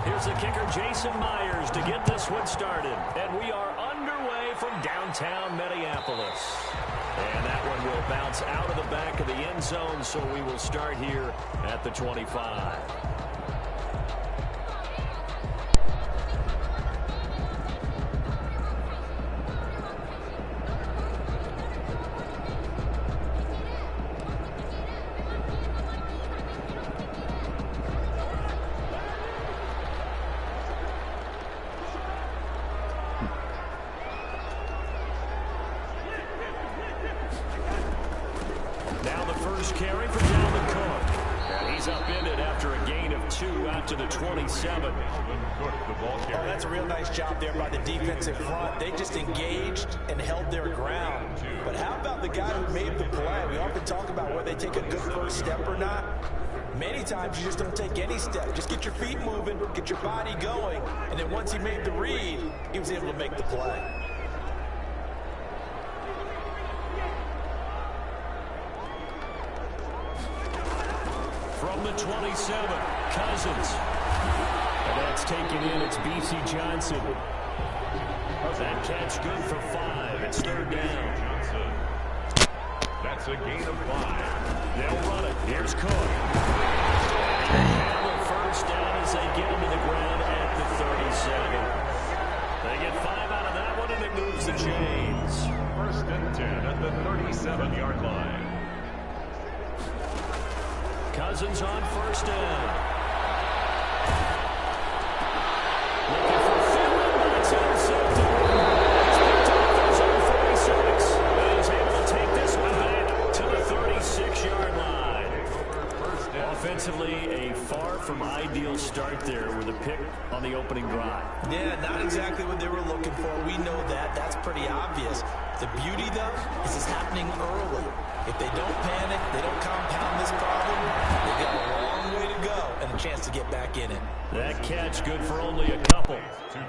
Here's the kicker, Jason Myers, to get this one started. And we are underway from downtown Minneapolis. And that one will bounce out of the back of the end zone, so we will start here at the 25. Carry from Dalvin Cook. And he's upended after a gain of 2 out to the 27. Oh, that's a real nice job there by the defensive front. They just engaged and held their ground. But how about the guy who made the play? We often talk about whether they take a good first step or not. Many times you just don't take any step. Just get your feet moving, get your body going, and then once he made the read, he was able to make the play. From the 27, Cousins. And that's taken in. It's B.C. Johnson. That catch good for 5. It's third down. That's a gain of 5. They'll run it. Here's Cook. And the first down as they get him to the ground at the 37. They get 5 out of that one, and it moves the chains. First and 10 at the 37-yard line. Cousins on first down. Looking for Finley, but it's intercepted. He's picked off his own 46. And he's able to take this one back to the 36-yard line. Offensively, a far from ideal start there with a pick on the opening drive. Yeah, not exactly what they were looking for. We know that. That's pretty obvious. The beauty, though, is it's happening early. If they don't panic, they don't compound this problem, they've got a long way to go and a chance to get back in it. That catch good for only a couple.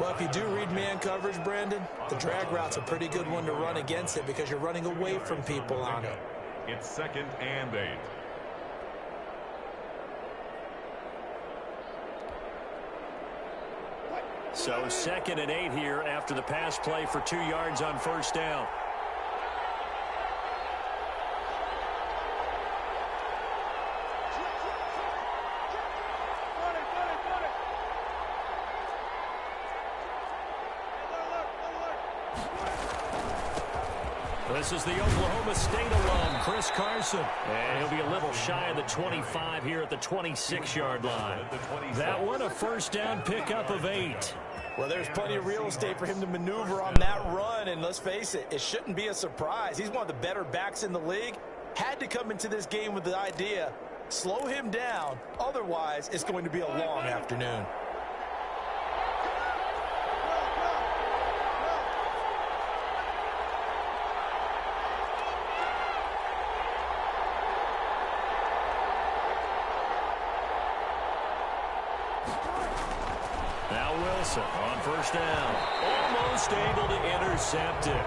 Well, if you do read man coverage, Brandon, the drag route's a pretty good one to run against it because you're running away from people on it. It's 2nd and 8. So 2nd and 8 here after the pass play for 2 yards on first down. This is the Oklahoma State alum, Chris Carson. And he'll be a little shy of the 25 here at the 26-yard line. That one, a first down pickup of 8. Well, there's plenty of real estate for him to maneuver on that run, and let's face it, it shouldn't be a surprise. He's one of the better backs in the league. Had to come into this game with the idea, slow him down, otherwise it's going to be a long afternoon. Now Wilson on first down. Almost able to intercept it.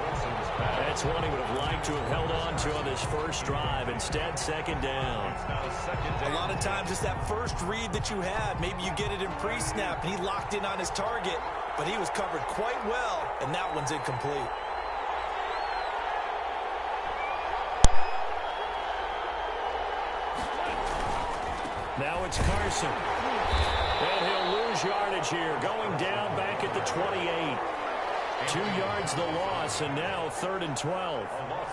That's one he would have liked to have held on to on this first drive. Instead, second down. A lot of times it's that first read that you have. Maybe you get it in pre-snap, and he locked in on his target, but he was covered quite well, and that one's incomplete. Now it's Carson. And he'll lose yardage here, going down back at the 28. 2 yards the loss, and now 3rd and 12.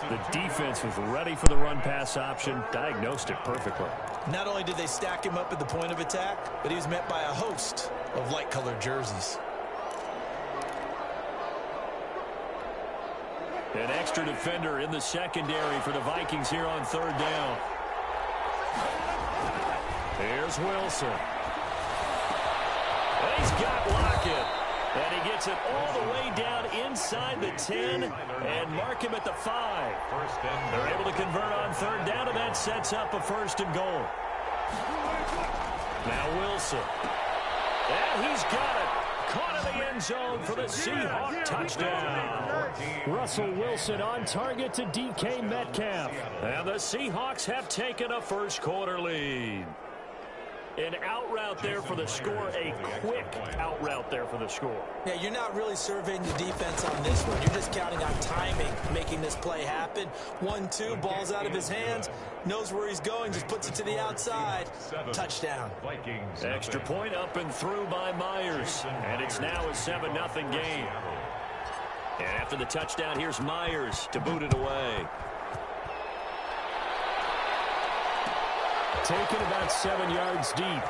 The defense was ready for the run-pass option, diagnosed it perfectly. Not only did they stack him up at the point of attack, but he was met by a host of light-colored jerseys. An extra defender in the secondary for the Vikings here on 3rd down. Here's Wilson. And he's got Lockett. And he gets it all the way down inside the 10 and mark him at the 5. They're able to convert on 3rd down, and that sets up a 1st and goal. Now Wilson. And he's got it. Caught in the end zone for the Seahawk touchdown. Russell Wilson on target to DK Metcalf. And the Seahawks have taken a first quarter lead. An out route there for the score, a quick out route there for the score. Yeah, you're not really surveying the defense on this one. You're just counting on timing, making this play happen. 1-2, ball's out of his hands, knows where he's going, just puts it to the outside. Touchdown. Extra point up and through by Myers. And it's now a 7-0 game. And after the touchdown, here's Myers to boot it away. Taken about 7 yards deep.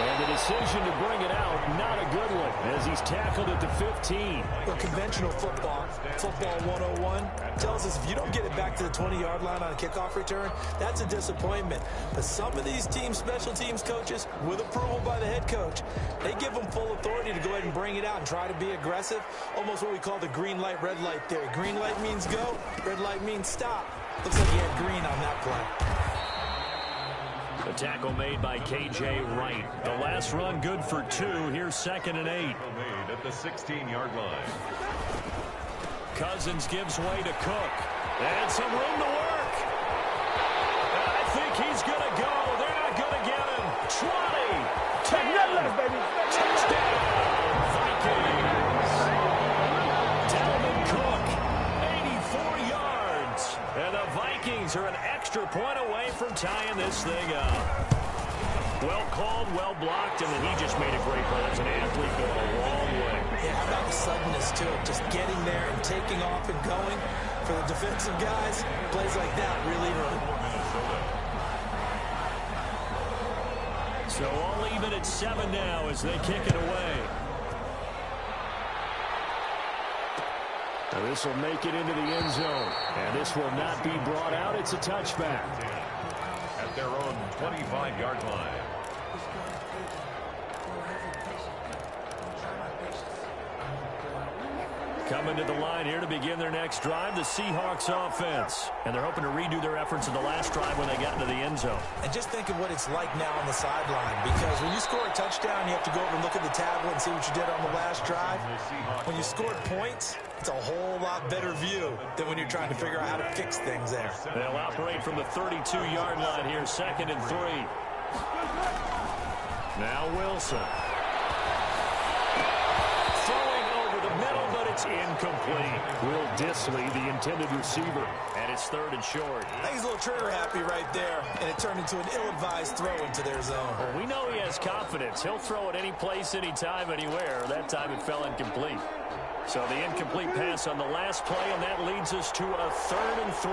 And the decision to bring it out, not a good one, as he's tackled at the 15. Well, conventional football 101, tells us if you don't get it back to the 20-yard line on a kickoff return, that's a disappointment. But some of these teams, special teams coaches, with approval by the head coach, they give them full authority to go ahead and bring it out and try to be aggressive, almost what we call the green light, red light theory. Green light means go, red light means stop. Looks like he had green on that play. The tackle made by K.J. Wright. The last run good for 2. Here's 2nd and 8. Made at the 16-yard line. Cousins gives way to Cook. And some room to work. I think he's going to go. They're not going to get him. 20. 10. Touchdown. Vikings. Dalvin Cook. 84 yards. And the Vikings are an extra point away from tying this thing up. Well called, well blocked, and then he just made a great play. That's an athlete going a long way. Yeah, how about the suddenness to it? Just getting there and taking off and going. For the defensive guys, plays like that really hurt. So all even at 7 now as they kick it away. Now this will make it into the end zone. And this will not be brought out. It's a touchback. At their own 25-yard line. Coming to the line here to begin their next drive, the Seahawks offense. And they're hoping to redo their efforts in the last drive when they got into the end zone. And just think of what it's like now on the sideline, because when you score a touchdown, you have to go over and look at the tablet and see what you did on the last drive. When you scored points, it's a whole lot better view than when you're trying to figure out how to fix things there. They'll operate from the 32-yard line here, 2nd and 3. Now Wilson. Throwing over the middle, but it's incomplete. Will Disley, the intended receiver, and it's 3rd and short. I think he's a little trigger happy right there, and it turned into an ill-advised throw into their zone. Well, we know he has confidence. He'll throw it any place, anytime, anywhere. That time it fell incomplete. So the incomplete pass on the last play, and that leads us to a 3rd and 3.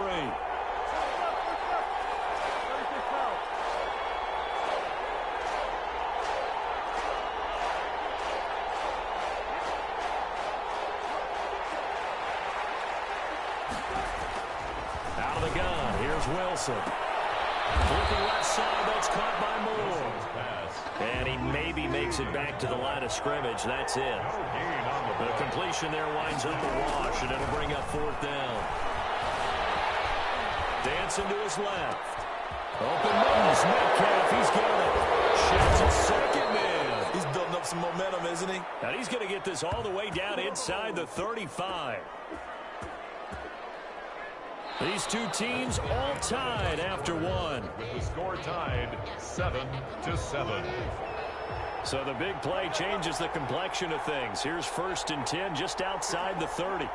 Out of the gun, here's Wilson. Looking left side, that's caught by Moore. And he maybe makes it back to the line of scrimmage. That's it. The completion there winds up a wash, and it'll bring up 4th down. Dancing to his left. Open moves, Metcalf, he's got it. Sheds a second man. He's building up some momentum, isn't he? And he's going to get this all the way down inside the 35. These two teams all tied after one. With the score tied 7-7. So the big play changes the complexion of things. Here's 1st and 10 just outside the 30.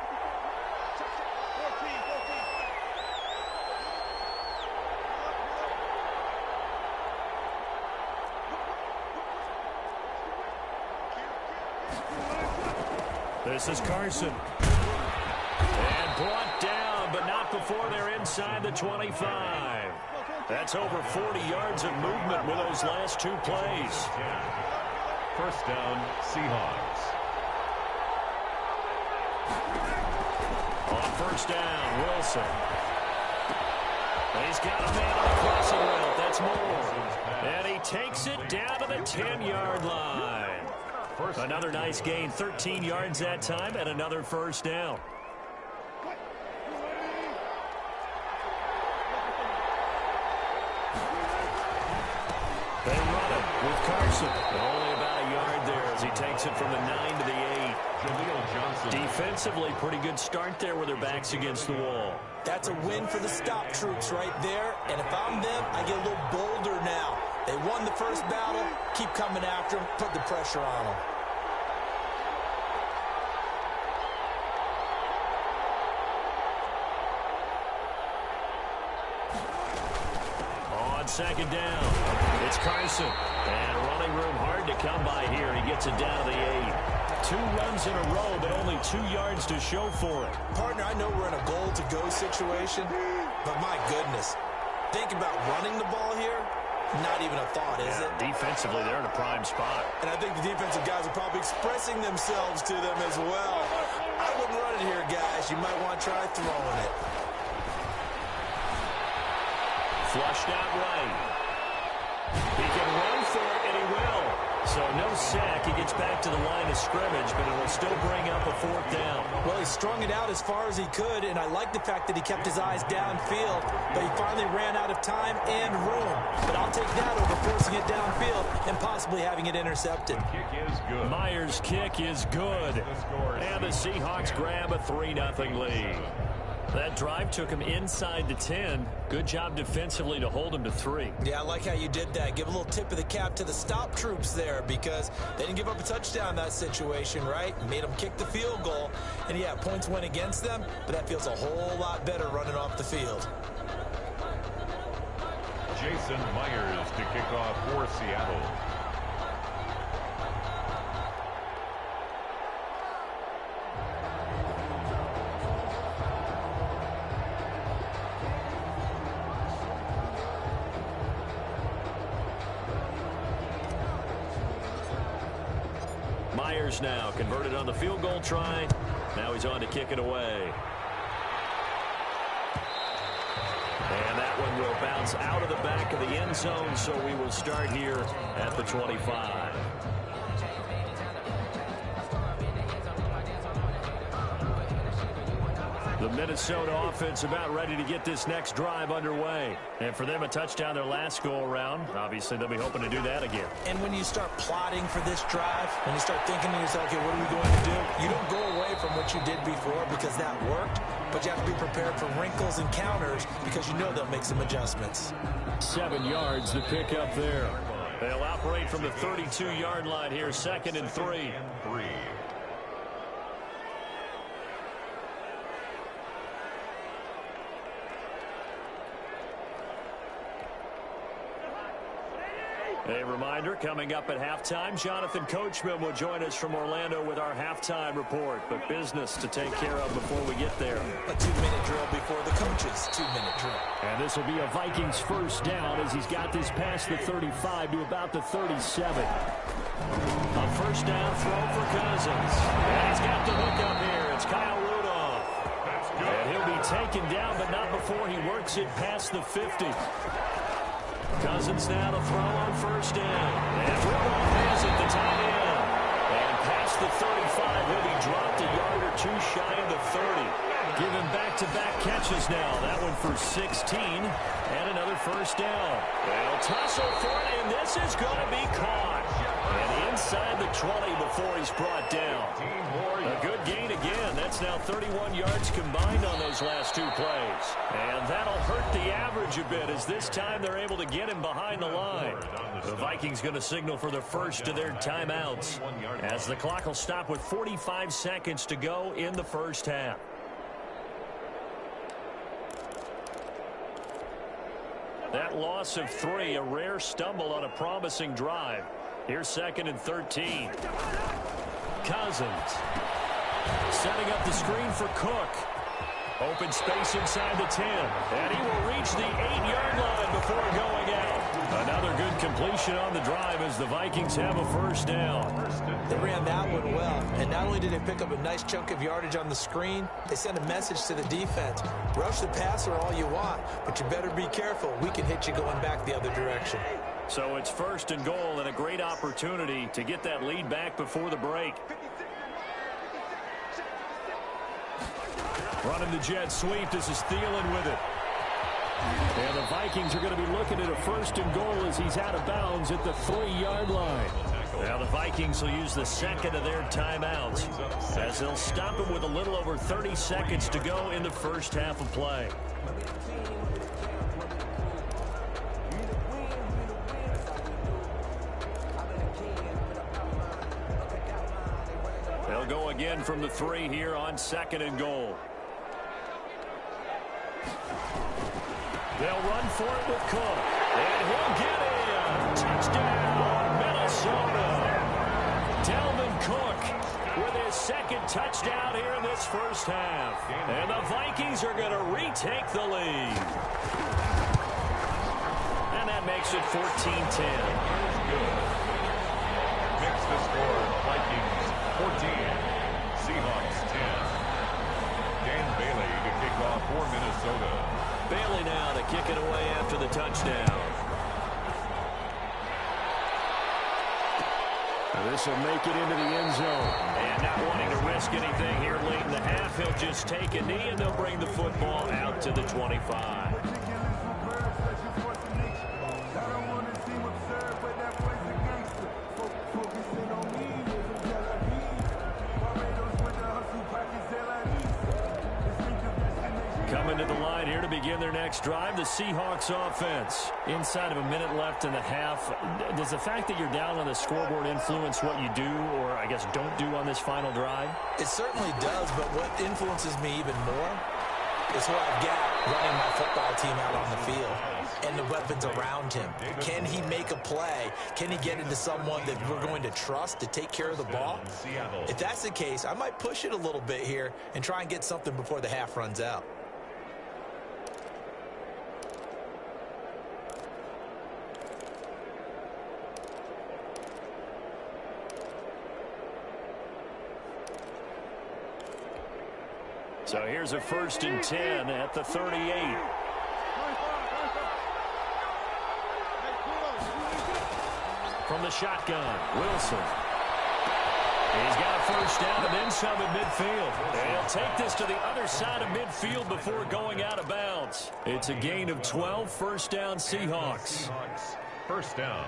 This is Carson. And brought down, but not before they're inside the 25. That's over 40 yards of movement with those last 2 plays. 1st down, Seahawks. On 1st down, Wilson. He's got a man on the crossing route. That's Moore. And he takes it down to the 10-yard line. Another nice gain, 13 yards that time, and another 1st down. They run it. with Carson. Only about a yard there as he takes it from the 9 to the 8. Defensively, pretty good start there with their backs against the wall. That's a win for the stop troops right there. And if I'm them, I get a little bolder now. They won the first battle. Keep coming after them. Put the pressure on them. On second down, it's Carson. And running room hard to come by here. He gets it down to the 8. 2 runs in a row, but only 2 yards to show for it. Partner, I know we're in a goal-to-go situation, but my goodness. Think about running the ball here. Not even a thought, is it? Defensively, they're in a prime spot. And I think the defensive guys are probably expressing themselves to them as well. I wouldn't run it here, guys. You might want to try throwing it. Flushed out right. He can run for it, and he will. So no sack. He gets back to the line of scrimmage, but it will still bring up a 4th down. Well, he strung it out as far as he could, and I like the fact that he kept his eyes downfield, but he finally ran out of time and room. But I'll take that over forcing it downfield and possibly having it intercepted. Kick is good. Myers' kick is good. And the Seahawks grab a 3-0 lead. That drive took him inside the 10. Good job defensively to hold him to 3. Yeah, I like how you did that. Give a little tip of the cap to the stop troops there because they didn't give up a touchdown in that situation, right? Made them kick the field goal. And, yeah, points went against them, but that feels a whole lot better running off the field. Jason Myers to kick off for Seattle. Myers now converted on the field goal try. Now he's on to kick it away. And that one will bounce out of the back of the end zone, so we will start here at the 25. The Minnesota offense about ready to get this next drive underway. And for them, a touchdown their last go-around. Obviously, they'll be hoping to do that again. And when you start plotting for this drive, when you start thinking to yourself, okay, what are we going to do? You don't go away from what you did before because that worked, but you have to be prepared for wrinkles and counters because you know they'll make some adjustments. 7 yards to pick up there. They'll operate from the 32-yard line here, 2nd and 3. A reminder, coming up at halftime, Jonathan Coachman will join us from Orlando with our halftime report. But business to take care of before we get there. A 2-minute drill before the coaches' 2-minute drill. And this will be a Vikings first down as he's got this past the 35 to about the 37. A first down throw for Cousins. And he's got the hook up here. It's Kyle Rudolph. And he'll be taken down, but not before he works it past the 50. Cousins now to throw on first down. And Rudolph has it, the tight end. And past the 35, he'll be dropped a yard or 2 shy of the 30. Given back-to-back catches now. That one for 16. And another first down. They'll tussle for it, and this is going to be caught. And inside the 20 before he's brought down. A good gain again. That's now 31 yards combined on those last 2 plays. And that'll hurt the average a bit as this time they're able to get him behind the line. The Vikings going to signal for the first of their timeouts as the clock will stop with 45 seconds to go in the first half. That loss of 3, a rare stumble on a promising drive. Here's 2nd and 13. Cousins setting up the screen for Cook. Open space inside the 10. And he will reach the 8-yard line before going out. Another good completion on the drive as the Vikings have a first down. They ran that one well. And not only did they pick up a nice chunk of yardage on the screen, they sent a message to the defense. Rush the passer all you want, but you better be careful. We can hit you going back the other direction. So it's 1st and goal and a great opportunity to get that lead back before the break. Running the jet sweep. This is Thielen with it. And the Vikings are going to be looking at a 1st and goal as he's out of bounds at the 3-yard line. Now the Vikings will use the second of their timeouts as they'll stop him with a little over 30 seconds to go in the first half of play. They'll go again from the 3 here on 2nd and goal. They'll run for it with Cook. And he'll get in. Touchdown, Minnesota. Dalvin Cook with his 2nd touchdown here in this first half. And the Vikings are going to retake the lead. And that makes it 14-10. Makes the score Vikings 14, Seahawks 10. Dan Bailey to kick off for Minnesota. Bailey now to kick it away after the touchdown. This will make it into the end zone. And not wanting to risk anything here late in the half, he'll just take a knee and they'll bring the football out to the 25. Coming to the line here to begin their next drive, the Seahawks offense. Inside of a minute left in the half, does the fact that you're down on the scoreboard influence what you do, or I guess don't do on this final drive? It certainly does, but what influences me even more is who I've got running my football team out on the field and the weapons around him. Can he make a play? Can he get into someone that we're going to trust to take care of the ball? If that's the case, I might push it a little bit here and try and get something before the half runs out. So here's a 1st and 10 at the 38. From the shotgun, Wilson. He's got a 1st down and then some at midfield. They'll take this to the other side of midfield before going out of bounds. It's a gain of 12, 1st down Seahawks. 1st down.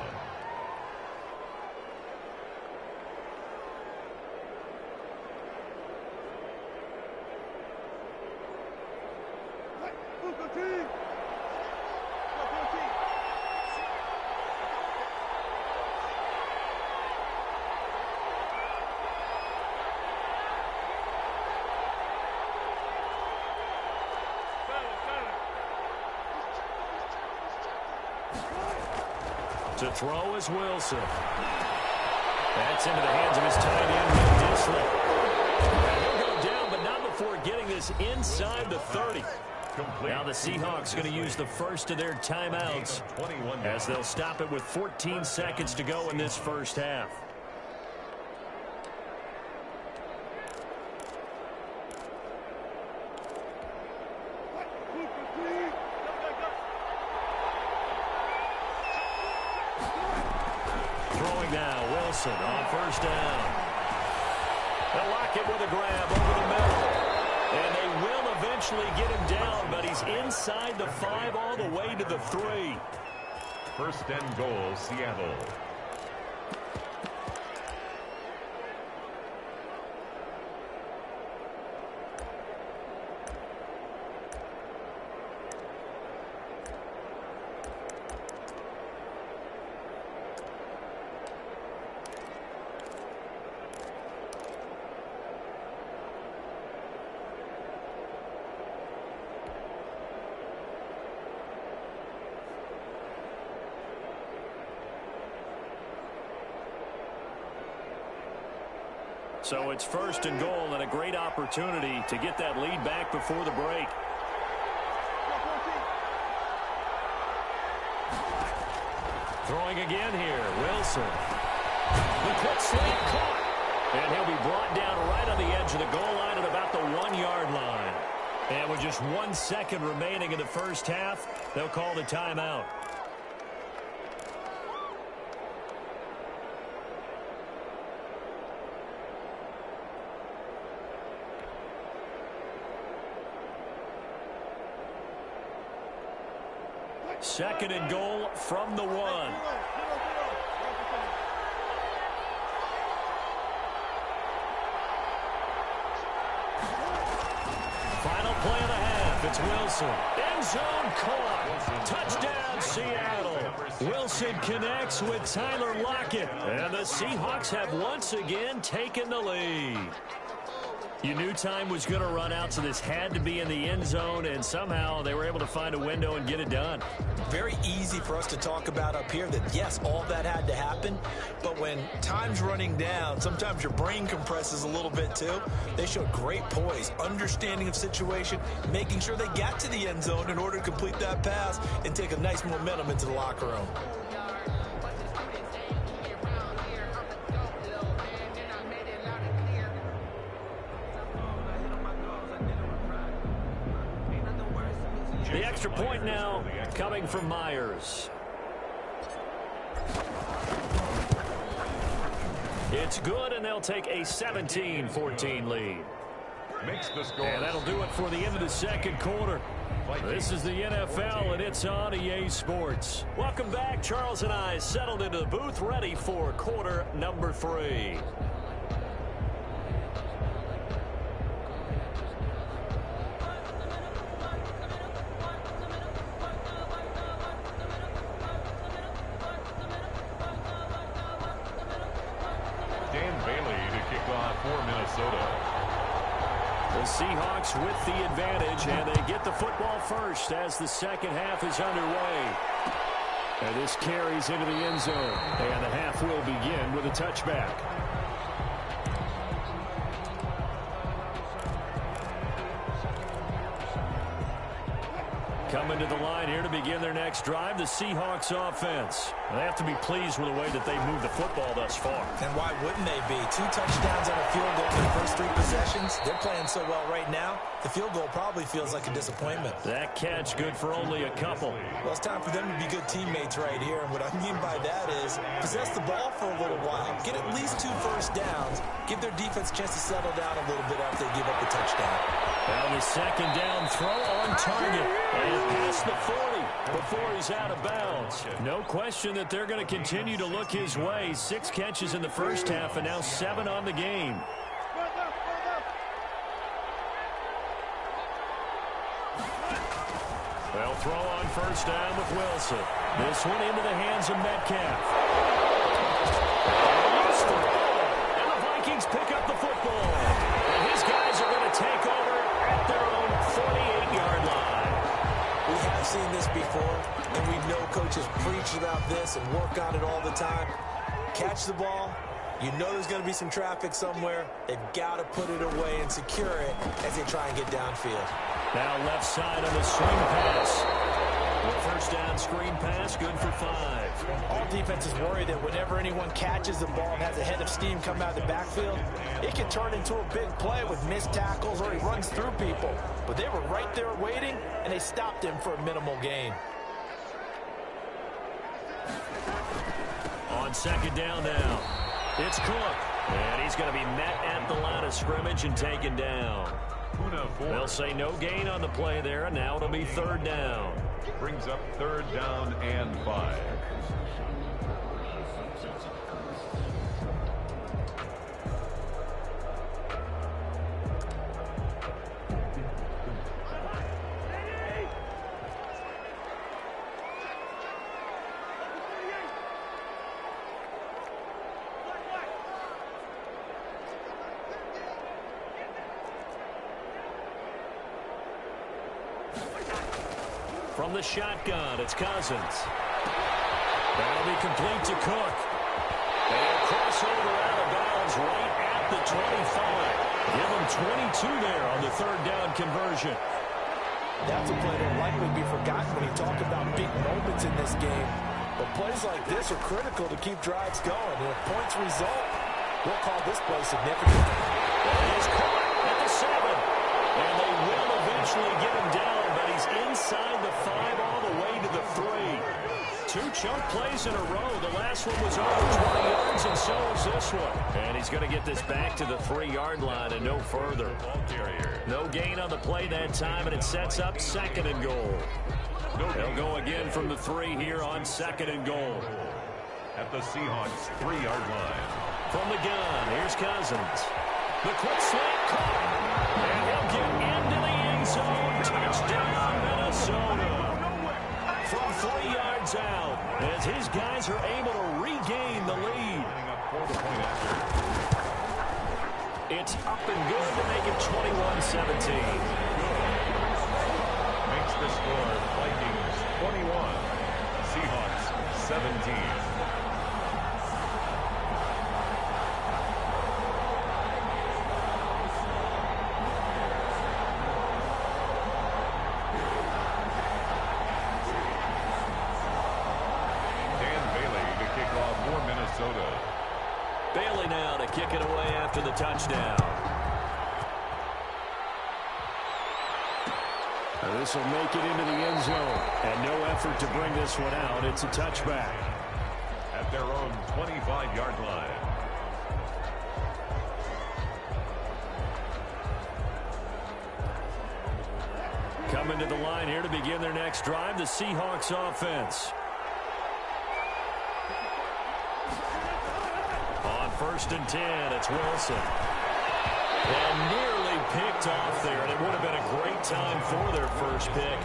To throw is Wilson. That's into the hands of his tight end, Disley. He'll go down, but not before getting this inside the 30. Now the Seahawks going to use the 1st of their timeouts as they'll stop it with 14 seconds to go in this first half. On 1st down. They'll lock it with a grab over the middle. And they will eventually get him down, but he's inside the 5 all the way to the 3. 1st and goal, Seattle. So it's 1st and goal and a great opportunity to get that lead back before the break. Throwing again here, Wilson. The quick slant caught. And he'll be brought down right on the edge of the goal line at about the 1-yard line. And with just 1 second remaining in the first half, they'll call the timeout. Second and goal from the 1. Final play of the half. It's Wilson. End zone caught. Touchdown, Seattle. Wilson connects with Tyler Lockett. And the Seahawks have once again taken the lead. You knew time was going to run out, so this had to be in the end zone, and somehow they were able to find a window and get it done. Very easy for us to talk about up here that, yes, all that had to happen, but when time's running down, sometimes your brain compresses a little bit too. They showed great poise, understanding of situation, making sure they got to the end zone in order to complete that pass and take a nice momentum into the locker room. The extra point now coming from Myers. It's good, and they'll take a 17-14 lead. Makes the score. And that'll do it for the end of the second quarter. This is the NFL, and it's on EA Sports. Welcome back. Charles and I settled into the booth, ready for quarter number 3. The Seahawks with the advantage, and they get the football first as the second half is underway. And this carries into the end zone, and the half will begin with a touchback. Coming to the line here to begin their next drive, the Seahawks offense. They have to be pleased with the way that they moved the football thus far. And why wouldn't they be? 2 touchdowns and a field goal in the first 3 possessions. They're playing so well right now, the field goal probably feels like a disappointment. That catch good for only a couple. Well, it's time for them to be good teammates right here. And what I mean by that is possess the ball for a little while. Get at least 2 first downs. Give their defense a chance to settle down a little bit after they give up the touchdown. Now the second down throw on target. And past the 40 before he's out of bounds. No question that they're going to continue to look his way. 6 catches in the first half and now 7 on the game. They'll throw on first down with Wilson. This one into the hands of Metcalf. And the Vikings pick up the football. And his guys are going to take over at their own 48-yard line. We have seen this before, and we know coaches preach about this and work on it all the time. Catch the ball. You know there's going to be some traffic somewhere. They've got to put it away and secure it as they try and get downfield. Now left side on the screen pass. The first down screen pass, good for 5. All defenses worry that whenever anyone catches the ball and has a head of steam come out of the backfield, it can turn into a big play with missed tackles or he runs through people. But they were right there waiting, and they stopped him for a minimal gain. On second down now, it's Cook. And he's going to be met at the line of scrimmage and taken down. They'll say no gain on the play there, and now it'll be third down. Brings up third down and 5. From the shotgun, it's Cousins. That'll be complete to Cook. And crossover out of bounds right at the 25. Give him 22 there on the third down conversion. That's a play that'll likely be forgotten when you talk about big moments in this game. But plays like this are critical to keep drives going. And if points result, we'll call this play significant. He's caught at the 7. And they will eventually get him down, but he's inside the 5 all the way to the 3. 2 chunk plays in a row. The last one was over 20 yards, and so is this one. And he's going to get this back to the 3-yard line and no further. No gain on the play that time, and it sets up second and goal. They'll go again from the 3 here on 2nd and goal. At the Seahawks 3-yard line. From the gun, here's Cousins. The quick slant caught. And he'll get into the end zone. Touchdown, Minnesota. From 3 yards out, as his guys are able to regain the lead. It's up and good to make it 21-17. Makes the score Vikings 21, Seahawks 17. Bailey now to kick it away after the touchdown. This will make it into the end zone. And no effort to bring this one out. It's a touchback. At their own 25-yard line. Coming to the line here to begin their next drive, the Seahawks offense. On 1st and 10, it's Wilson. And nearly picked off there, and it would have been a great time for their first pick.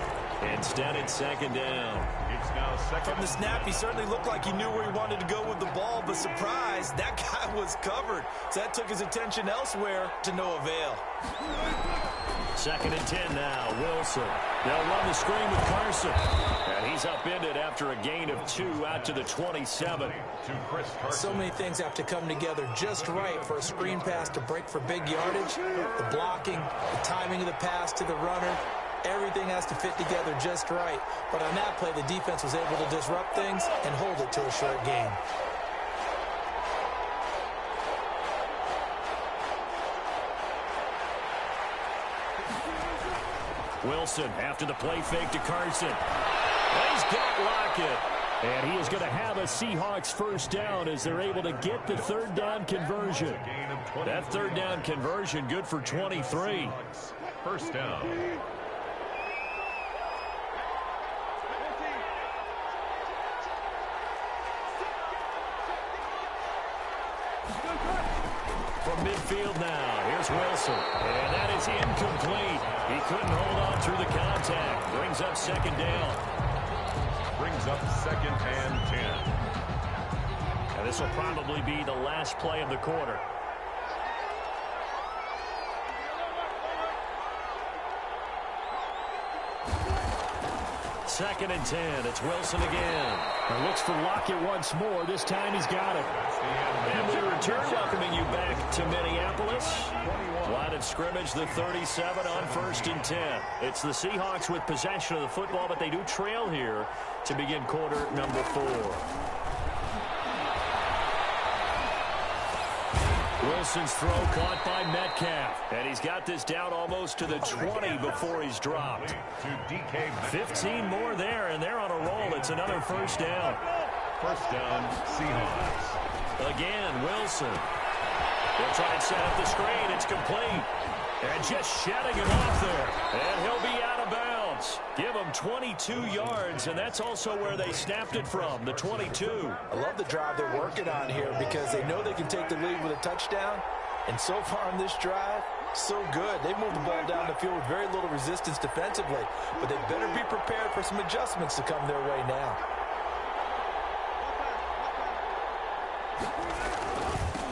Instead, it's 2nd down. It's now 2nd. From the snap, he certainly looked like he knew where he wanted to go with the ball, but surprise, that guy was covered. So that took his attention elsewhere to no avail. 2nd and 10 now, Wilson. They'll run the screen with Carson. And he's upended after a gain of 2 out to the 27. To Chris Carson. So many things have to come together just right for a screen pass to break for big yardage. The blocking, the timing of the pass to the runner, everything has to fit together just right. But on that play, the defense was able to disrupt things and hold it to a short gain. Wilson after the play fake to Carson. He's got Lockett. And he is going to have a Seahawks first down as they're able to get the 3rd down conversion. That 3rd down conversion good for 23. First down. From midfield now, here's Wilson. And that is incomplete. He couldn't hold on through the contact. Brings up 2nd down. Brings up 2nd and 10. And this will probably be the last play of the quarter. Second and 10. It's Wilson again. And looks for Lockett once more. This time he's got it. And we return, welcoming you back to Minneapolis. Line of scrimmage, the 37 on 1st and 10. It's the Seahawks with possession of the football, but they do trail here to begin quarter number 4. Wilson's throw caught by Metcalf. And he's got this down almost to the 20 before he's dropped. 15 more there, and they're on a roll. It's another first down. First down, Seahawks. Again, Wilson. They'll try and set up the screen. It's complete. And just shedding him off there. And he'll be out of bounds. Give him 22 yards, and that's also where they snapped it from, the 22. I love the drive they're working on here because they know they can take the lead with a touchdown. And so far on this drive, so good. They moved the ball down the field with very little resistance defensively. But they better be prepared for some adjustments to come their way now.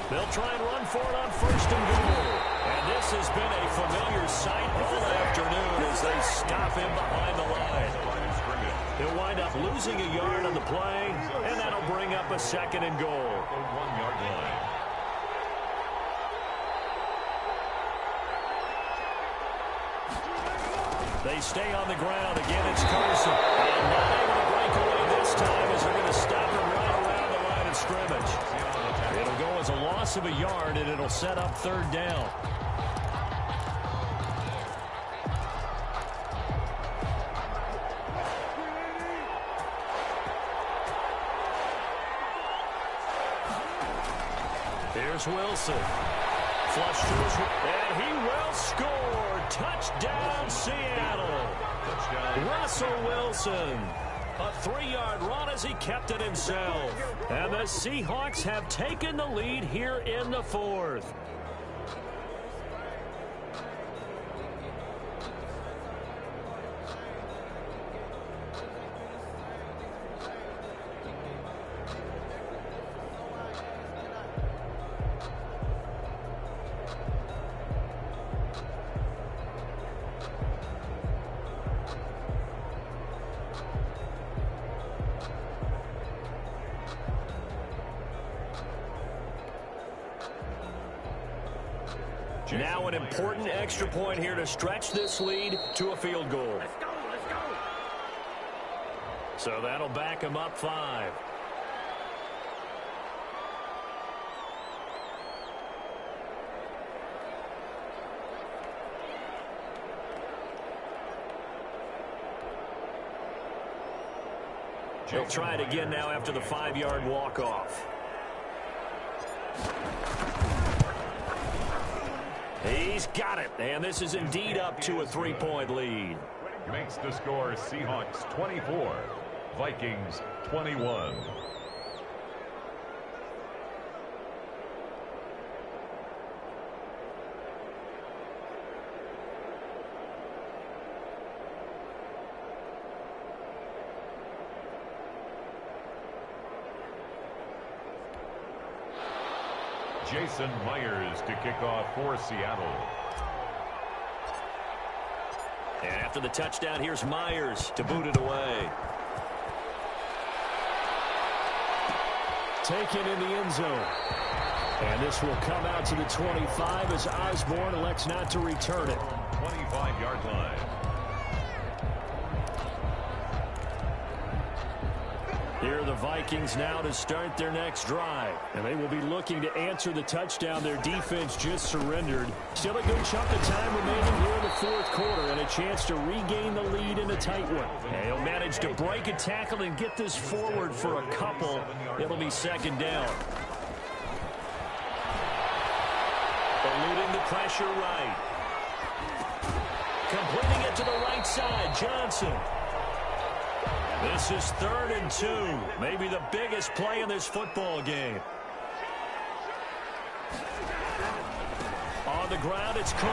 They'll try and run for it on 1st and goal. And this has been a familiar sight all afternoon as they stop him behind the line. He'll wind up losing a yard on the play, and that'll bring up a 2nd and goal. 1-yard line. They stay on the ground. Again, it's Carson. And not able to break away this time as they're going to stop him right around the line of scrimmage. It'll go as a loss of a yard, and it'll set up 3rd down. Here's Wilson. Flush to his, and he will score. Touchdown, Seattle. Touchdown, Russell Wilson. A 3-yard run as he kept it himself. And the Seahawks have taken the lead here in the fourth. Now an important extra point here to stretch this lead to a field goal. Let's go, let's go. So that'll back him up 5. He'll try it again now after the 5-yard walk-off. He's got it, and this is indeed up to a 3-point lead. Makes the score Seahawks 24, Vikings 21. Jason Myers to kick off for Seattle. And after the touchdown, here's Myers to boot it away. Taken in the end zone. And this will come out to the 25 as Osborne elects not to return it. 25-yard line. Here are the Vikings now to start their next drive. And they will be looking to answer the touchdown their defense just surrendered. Still a good chunk of time remaining here in the fourth quarter and a chance to regain the lead in a tight one. And he'll manage to break a tackle and get this forward for a couple. It'll be second down. Eluding the pressure right. Completing it to the right side, Johnson. This is 3rd and 2. Maybe the biggest play in this football game. On the ground, it's Cook.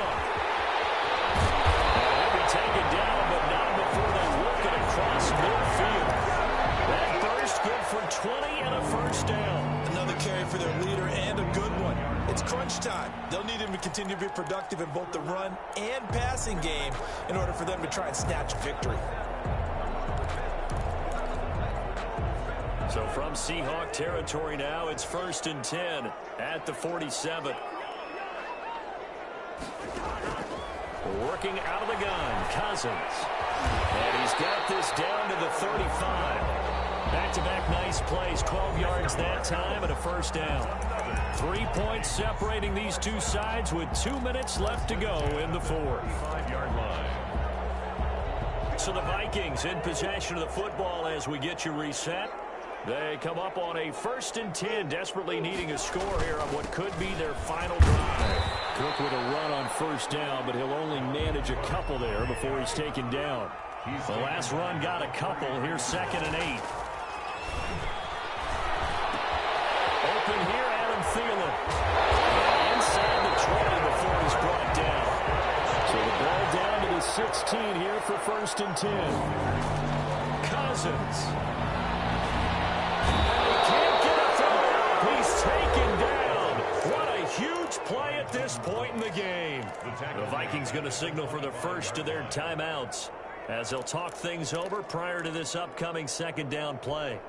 He'll be taken down, but not before they work it across midfield. That burst good for 20 and a first down. Another carry for their leader and a good one. It's crunch time. They'll need him to continue to be productive in both the run and passing game in order for them to try and snatch victory. So from Seahawk territory now, it's 1st and 10 at the 47. Working out of the gun, Cousins. And he's got this down to the 35. Back-to-back nice plays, 12 yards that time and a first down. 3 points separating these two sides with 2 minutes left to go in the fourth. 5-yard line. So the Vikings in possession of the football as we get you reset. They come up on a 1st and 10, desperately needing a score here on what could be their final drive. Cook with a run on first down, but he'll only manage a couple there before he's taken down. The last run got a couple. Here's 2nd and 8. Open here, Adam Thielen. Inside the 20 before he's brought down. So the ball down to the 16 here for 1st and 10. Cousins. He's taken down. What a huge play at this point in the game. The Vikings going to signal for the first of their timeouts as they'll talk things over prior to this upcoming 2nd down play.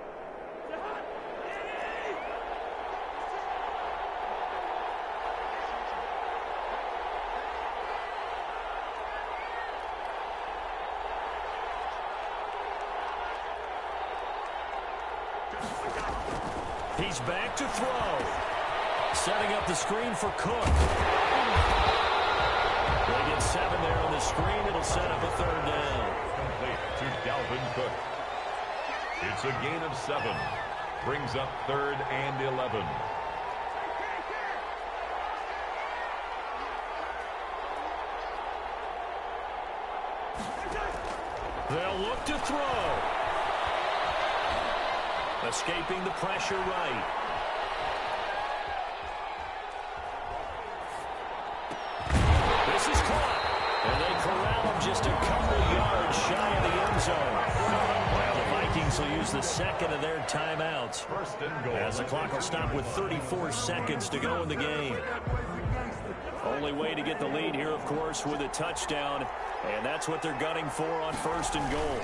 He's back to throw. Setting up the screen for Cook. They get 7 there on the screen. It'll set up a 3rd down. Complete to Dalvin Cook. It's a gain of 7. Brings up 3rd and 11. They'll look to throw. Escaping the pressure right. This is caught. And they corral him just a couple yards shy of the end zone. Well, the Vikings will use the second of their timeouts. First and goal. As the clock will stop with 34 seconds to go in the game. Only way to get the lead here, of course, with a touchdown. And that's what they're gunning for on first and goal.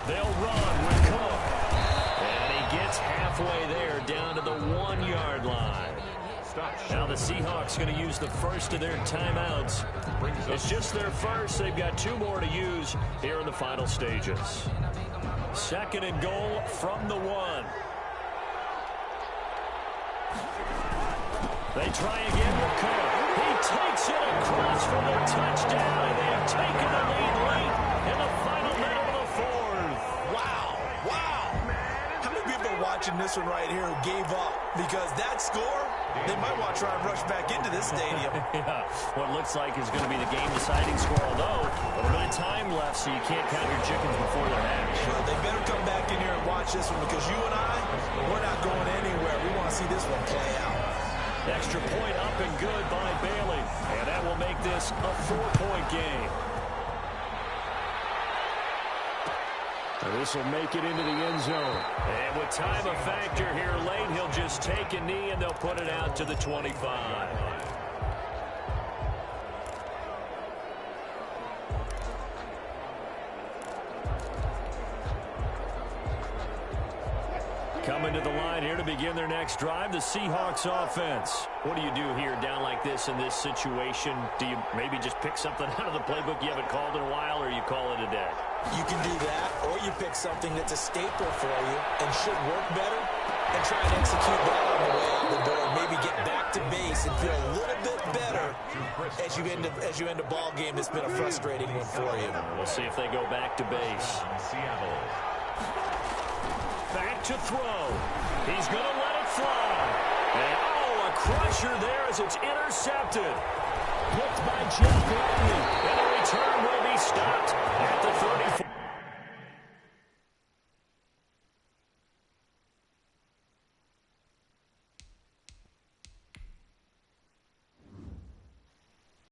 They'll run with Cook. And he gets halfway there down to the 1-yard line. Now the Seahawks going to use the first of their timeouts. It's just their first. They've got 2 more to use here in the final stages. Second and goal from the 1. They try again with Cook. He takes it across for the touchdown, and they have taken the lead late in the final minute of the 4th. Wow. How many people are watching this one right here who gave up? Because that score, they might want to try and rush back into this stadium. Yeah, what looks like is going to be the game-deciding score, although a little bit of time left, so you can't count your chickens before they're hatched. Well, they better come back in here and watch this one, because you and I, we're not going anywhere. We want to see this one play out. Extra point up and good by Bailey. And that will make this a 4-point game. And this will make it into the end zone. And with time a factor here late, he'll just take a knee and they'll put it out to the 25. Coming to the line here to begin their next drive, the Seahawks offense. What do you do here down like this in this situation? Do you maybe just pick something out of the playbook you haven't called in a while, or you call it a day? You can do that, or you pick something that's a staple for you and should work better and try and execute that on the way out the door. Maybe get back to base and feel a little bit better as you end a ball game that's been a frustrating one for you. We'll see if they go back to base. Seattle. Back to throw. He's going to let it fly. And, a crusher there as it's intercepted. Picked by Jeff Gladney.